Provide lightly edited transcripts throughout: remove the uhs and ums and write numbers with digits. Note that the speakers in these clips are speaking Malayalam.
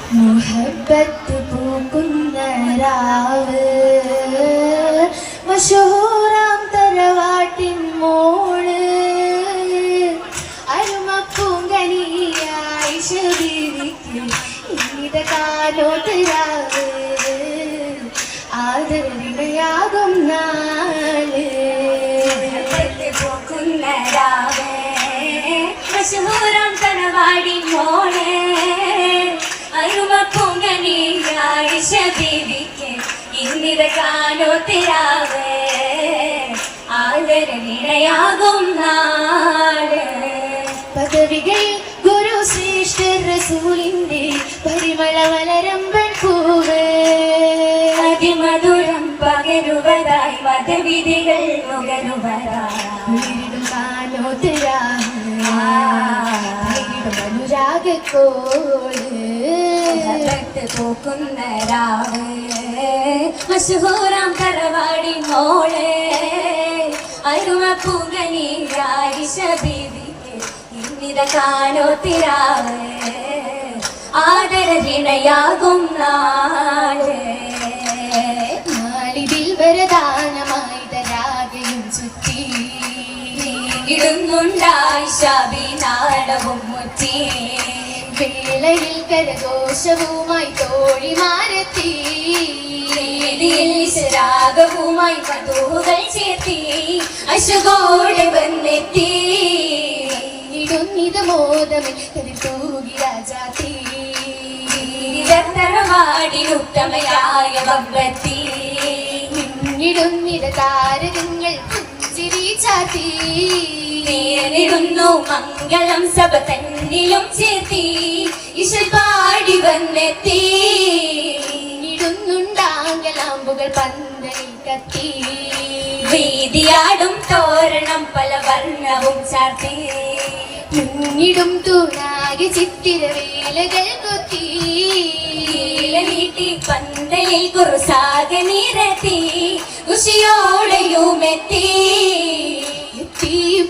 മുഹബ്ബത്ത് പൂക്കുന്ന രാവ് മശഹൂറാം തറവാട്ടിൻ മോള് അരുമപ്പൂങ്കനിയായി ശബീരിക്ക് ഇന്നിത കാലോത്ത് രാവ് ആദരവിനയാകും നാള് പൂക്കുന്ന രാവ് മശഹൂറാം തറവാടിൻ മോള് അരുമപ്പൂങ്കനിയായി ശബീരിക്ക് ഇന്നിത കാലോത്ത് രാവ് ആദരവിനയാകും നാള് പദവികൾ ഗുരു ശ്രേഷ്ഠ റസൂലിന്റെ പരിമള വലരമ്പൻ പൂവ് അതിമധുരം പകരുവതായി മതവിധികൾ നുകരുവതായി അനുരാഗക്കോള് പൂക്കുന്ന രാവ് മശഹൂറാം തറവാടി മോള് അരുമപ്പൂങ്കനിയായി ശബീരിക്ക് ഇന്നിത കാലോത്തിരാവ് ആദരവിനയാകും നാള് നാളിതിൽ വരദാനമായി തരാകയും ചുറ്റി ഇടുന്നുണ്ടായി ശബീനാടവും മുറ്റി വേളയിൽ കരഘോഷവുമായി തോഴിമാരെത്തി രാഗവുമായി വധുകൾ ചേർത്തി അശുകോടെ വന്നെത്തി ഇടുന്നിത് മോദമിൽ തൂകി രാജാത്തി തറവാടി ഉത്തമയായ ബമ്പത്തി ഇടുന്നിത് താരകങ്ങൾ പുഞ്ചിരി ചാത്തി നേരിടുന്നു മംഗളം സഭ തന്നിലും ചേർത്തി ഇശൽ പാടി വന്നെത്തി ഇടുന്നുണ്ടാങ്കലാമ്പുകൾ പന്തലിൽ കത്തി വീതിയാടും തോരണം പല വർണ്ണവും ചാർത്തി മുന്നിടും തൂണാകെ ചിത്തിരവേലകൾ കൊത്തി നീട്ടി പന്തലിൽ കുറുസാകെ നിരത്തി ഉഷിയോടെയുമെത്തി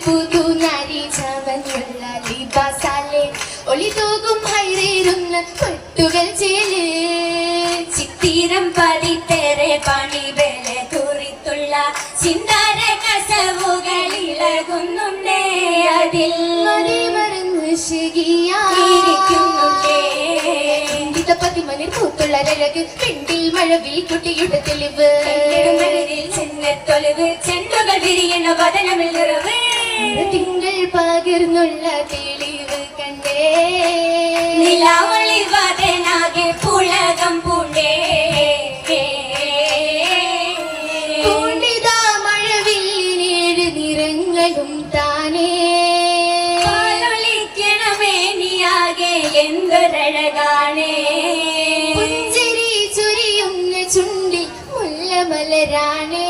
പുതു നരി ചവനുള്ള ലിബാസാലെ ഒളി തൂകും ഹൈറേറുന്ന പട്ടുകൾ ചേല് ചിത്തീരം പതിത്തേറെ പണി വേല കുറിത്തുള്ള ചിന്താര കസവുകൾ ഇളകുന്നുണ്ടേ അതിൽ മറന്ന് ശരിക്കുന്നുണ്ടേ പതിമനിൽ പൂത്തുള്ള രഴക് പെണ്ടിൽ മഴവിൽ കുട്ടിയുടെ തെളിവ് ചെന്നത്തൊലിവ് ചെണ്ടുകൾ വിരിയണ വദനമിൽ നിറവ് തിങ്കൾ പകർന്നുള്ള തെളിവ് കണ്ടേ നിലാവളി വദനാകെ പുളകം പൂണ്ടേ പൂണ്ടിതാ മഴവില്ലിനേഴ് നിറങ്ങളും താനേ പാലൊളിക്കണമേനിയാകെ എന്തൊരഴകാണേ പുഞ്ചിരി ചുരിയുന്ന ചുണ്ടിൽ മുല്ലമലരാണേ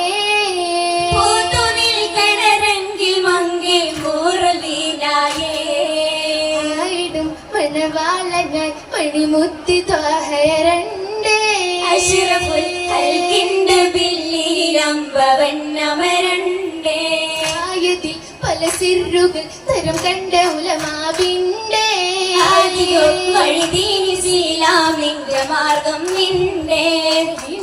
മണവാളനായി മണിമുത്തി ത്വാഹരണ്ടേ അഷ്റഫുൽ ഖൽഖിന്റെ ബില്ലിലംബവന്നമരണ്ടേ ആയതിൽ പല സിറുകൾ തരം കണ്ട ഉലമാവിണ്ടേ വഴിതീനി ഇസ്ലാമിന്റെ മാർഗം നിന്റെ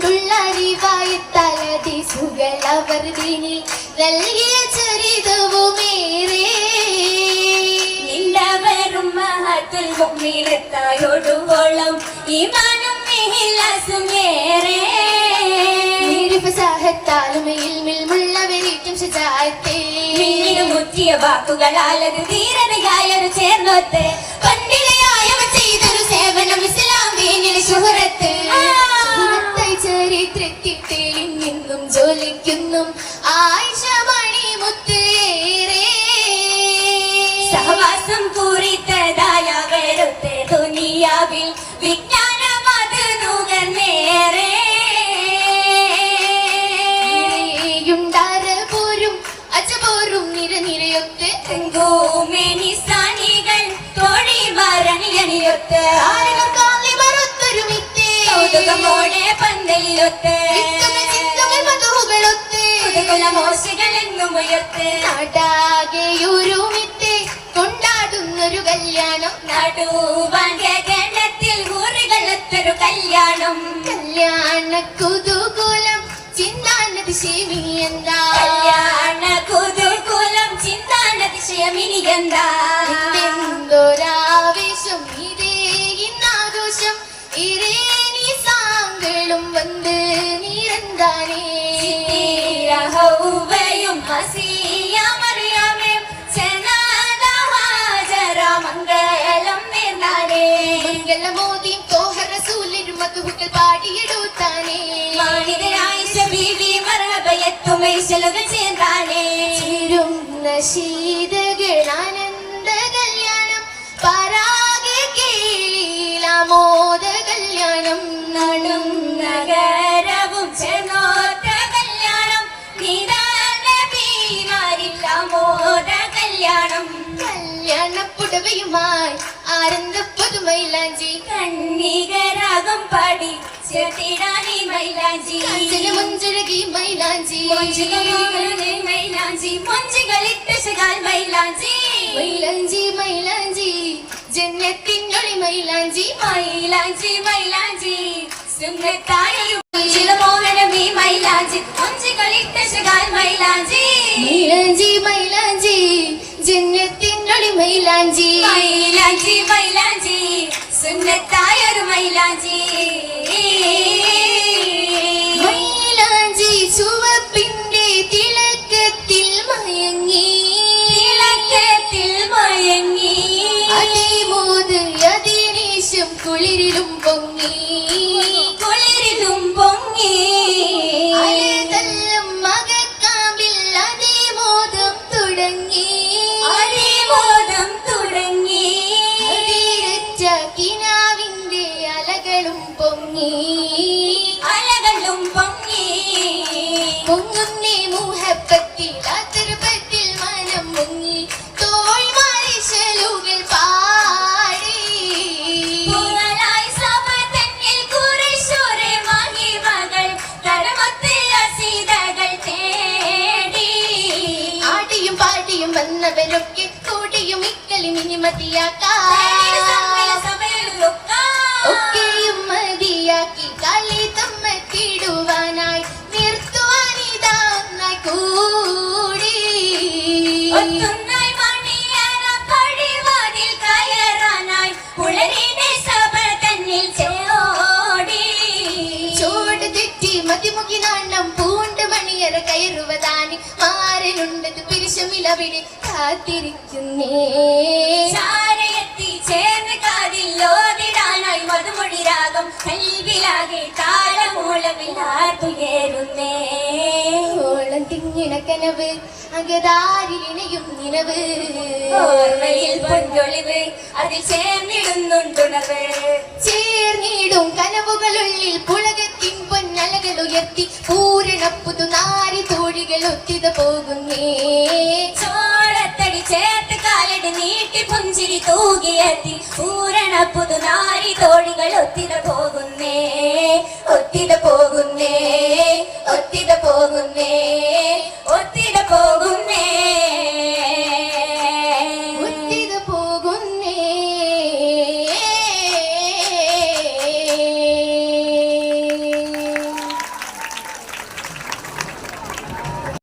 ഉള്ള റിവായത്താലതി സുകൾ അവർ ദീനിൽ നൽകിയ ചരിതവുമേറെ നിന്നവരും മഹത്തുൽ മുഅ്മിനത്തായൊടുവോളം ഈമാനും ഇഖ്ലാസും ഏറെ ഫസാഹത്താലും ഇൽമിൽ മുള്ളവരേറ്റം ശജാഅത്തെ മുറ്റിയ വാക്കുകളാലത് ധീരതയായൊരു ചേർന്നൊത്ത് പണ്ടിലയായവ ചെയ്തൊരു സേവനം ഇസ്ലാം ദീനിലെ ശുഹറത്ത് ചരിത്രത്തിൽ തെളിഞ്ഞെന്നും ജോലിക്കുന്നും ആയിഷ മണിമുത്ത് സഹവാസം പൂരിത്തതായ വെറുത്തെ ദുനിയാവിൽ വിജ്ഞാനം അത് നുകർന്നേറെ പോരും അജപോരും നിരനിരയൊത്ത് ികൾ തോഴിമാരണിയണിയൊത്ത് കൗതുകമോടെ പന്തലിലൊത്ത് മോശികളെന്നും ഉയർത്ത് നാടാകെയുരുമിത്തെ കൊണ്ടാടുന്നൊരു കല്യാണം നടുവാൻ ഗഗനത്തിൽ ഊറുകളെ കല്യാണം കല്യാണ കുതൂകൂലം ചിന്താനതിശയമി എന്താ കല്യാണ കുതൂകൂലം ചിന്താനതിശയമിനി എന്താ എന്തൊരാവേശം ഇതേ ഇന്നാഘോഷം ഇരേനി സാങ്കളും വന്ന് നീരന്താനേ ഹൗവയും ഹസിയ മറിയാമേ സനാദ ഹാജറ മംഗളം നേർന്നാനേ മംഗളമോദിയും തോഹ റസൂലിനും മധുഹുക്കൾ പാടിയെടുത്താനേ മാനിതരായിഷ ബീവി മർഹബയത്തുമൈശലുകൾ ചേർന്നാനേ ചിരുന്ന ശീതകൾ ആനന്ദ കല്യാണം പരാഗെ കേളീലാമോദ കല്യാണം നടും നഗരവും ചേർന്നോത്ത കല്യാണം നിതാനബിമാരില്ല മോദ കല്യാണം കല്യാണപ്പുടവയുമായി ആനന്ദ പുതുമൈലാഞ്ചി കണ്ണികരാഗം പാടി ചേർത്തിടാനി മൈലാഞ്ചി മുഞ്ചഴകി മൈലാഞ്ചി മൈലാഞ്ചി മൊഞ്ചികളിട്ട ശകാൽ മൈലാഞ്ചി മൈലാഞ്ചി മൈലാഞ്ചി ജന്നത്തിനൊളി മൈലാഞ്ചി മൈലാഞ്ചി മൈലാഞ്ചി സുന്നത്തായൊരു ചിലമോഹനമീ മൈലാഞ്ചി മൊഞ്ചികളിട്ട ശകാൽ മൈലാഞ്ചി മൈലാഞ്ചി മൈലാഞ്ചി ജന്നത്തിനൊളി മൈലാഞ്ചി മൈലാഞ്ചി മൈലാഞ്ചി സുന്നത്തായൊരു മൈലാഞ്ചി മൈലാഞ്ചി ചുവപ്പിന്റെ തിളക്കത്തിൽ മയങ്ങി തിളക്കത്തിൽ മയങ്ങി അതിമോത് അതിനേശം കുളിരിലും പൊങ്ങി കുളിരിലും പൊങ്ങി അലതല്ലും മകക്കാമ്പിൽ അതിമോദം തുടങ്ങി അതിബോധം തുടങ്ങി അതിരച്ച കിനാവിന്റെ അലകളും പൊങ്ങി അലകളും പൊങ്ങി പൊങ്ങുന്നേ മുഹബത്തിൽ അതിർപ്പത്തിൽ മനം മുങ്ങി തോൾമാറി ശലുകൾ പാടി പൂവലായി സഭ തന്നിൽ കുറിശോരെ മഹിമകൾ തരമൊത്ത് അസീതകൾ തേടി ആടിയും പാടിയും വന്നവരൊക്കെ കൂടിയും ഇക്കളി മിനിമതിയാക്കാ ഒക്കെയും മതിയാക്കി കളി തമ്മത്തിടുവാനായി നിർത്തുവാനിതായി കൂടി ഒത്തുന്നായി മണിയറ പടിവാതിൽ കയറാനായി പുലരിന്റെ സഭ തന്നിൽ ചേടി ചോട് തെറ്റി മതിമുഖി നാണ്ണം പൂണ്ട് മണിയറ കയറുവതാനി മാരനുണ്ടത് പിരിശമിലവിടെ കാത്തിരിക്കുന്നേ ചാരയെത്തി ചേർന്ന് കാതിൽ ലോതിടാനായി മധുമൊഴി രാഗം കൽവിലാകെ താളമൂളമില്ലാത്തുയരുന്നേ ഓളം തിങ്ങിണ കനവ് അകതാരിലിണയും നിലവ് ഓർമ്മയിൽ പൊന്നൊളിവ് അതിൽ ചേർന്നിടുന്നുണ്ടുണർവ് ചേർന്നിടും കനവുകളുള്ളിൽ പുളകത്തിൻ പൊന്നലകൾ ഉയർത്തി പൂരണ പുതുനാരി തോഴികൾ ഒത്തിത പോകുന്നേ ചോളത്തടി ചേർത്ത് കാലടി നീട്ടി പുഞ്ചിരി തൂകിയെത്തി പൂരണ പുതുനാരി തോഴികൾ ഒത്തിത പോകുന്നേ ഒത്തിത പോകുന്നേ ഒത്തിത പോകുന്നേ ഒത്തിത പോകും